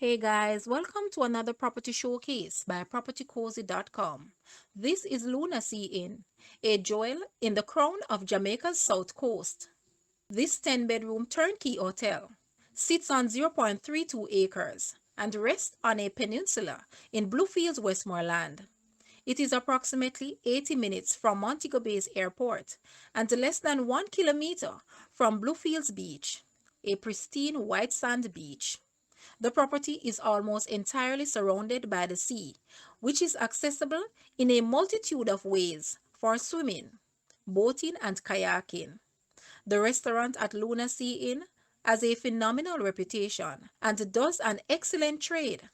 Hey guys, welcome to another property showcase by propertycozy.com. This is Luna Sea Inn, a jewel in the crown of Jamaica's south coast. This 10-bedroom turnkey hotel sits on 0.32 acres and rests on a peninsula in Bluefields, Westmoreland. It is approximately 80 minutes from Montego Bay Airport and less than 1 kilometer from Bluefields Beach, a pristine white sand beach. The property is almost entirely surrounded by the sea, which is accessible in a multitude of ways for swimming, boating, and kayaking. The restaurant at Luna Sea Inn has a phenomenal reputation and does an excellent trade.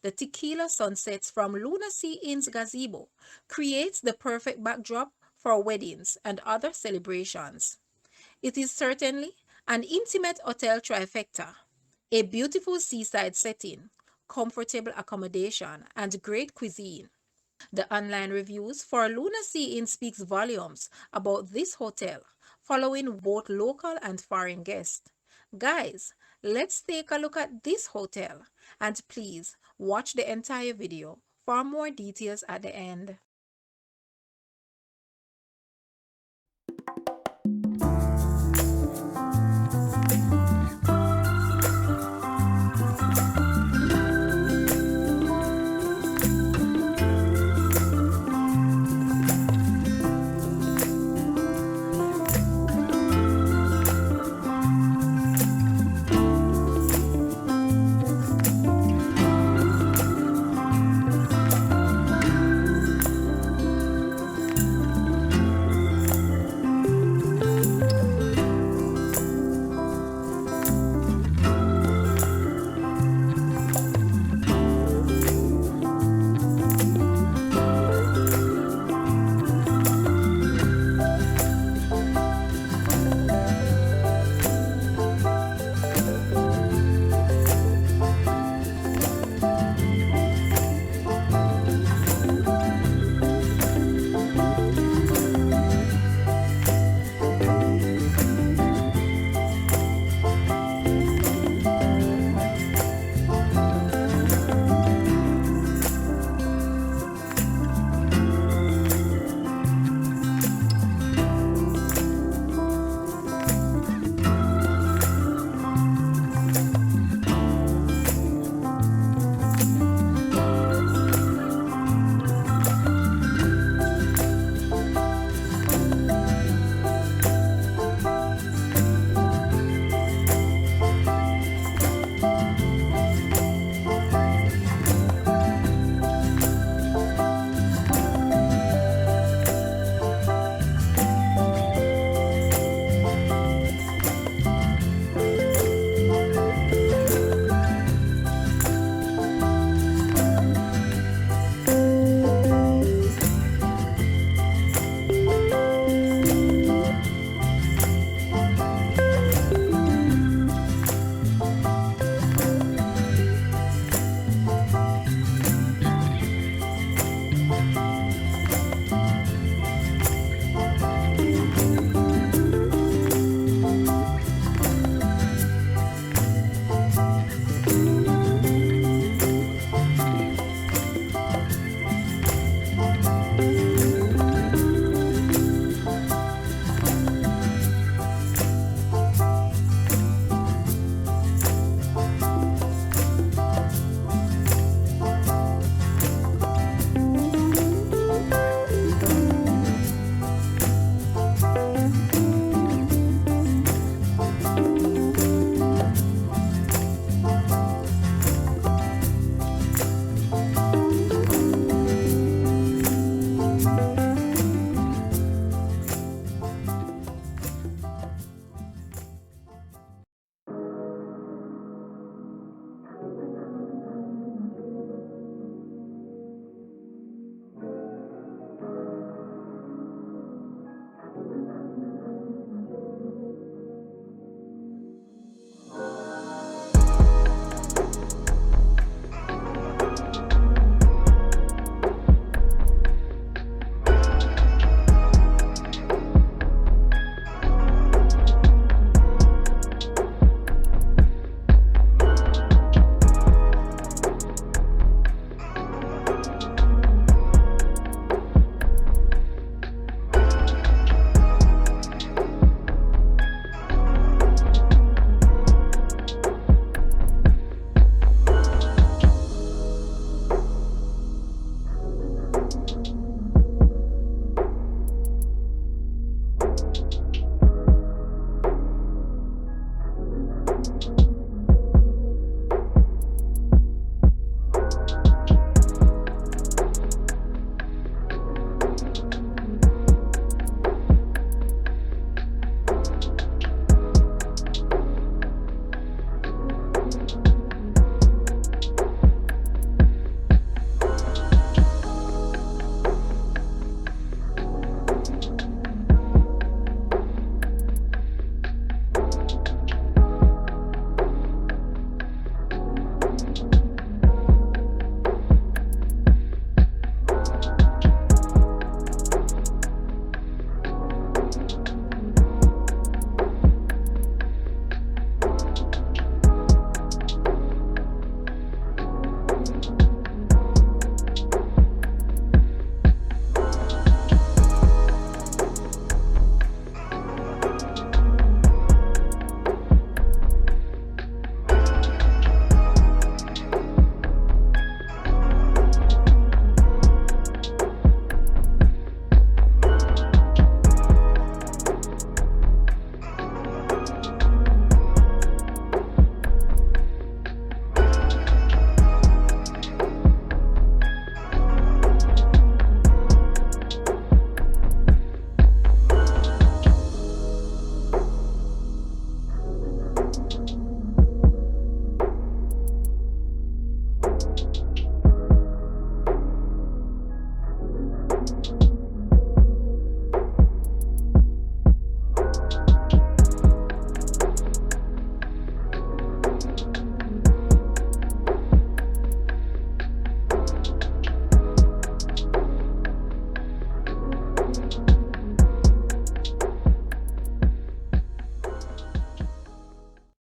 The tequila sunsets from Luna Sea Inn's gazebo creates the perfect backdrop for weddings and other celebrations. It is certainly an intimate hotel trifecta, a beautiful seaside setting, comfortable accommodation, and great cuisine. The online reviews for Luna Sea Inn speaks volumes about this hotel, following both local and foreign guests. Guys, let's take a look at this hotel, and please watch the entire video for more details at the end.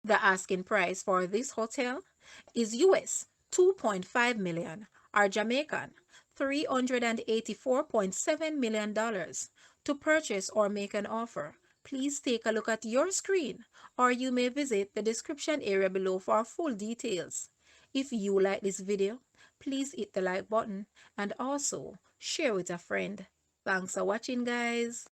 The asking price for this hotel is US 2.5 million or Jamaican $384.7 million. To purchase or make an offer, please take a look at your screen or you may visit the description area below for full details. If you like this video, please hit the like button and also share with a friend. Thanks for watching, guys.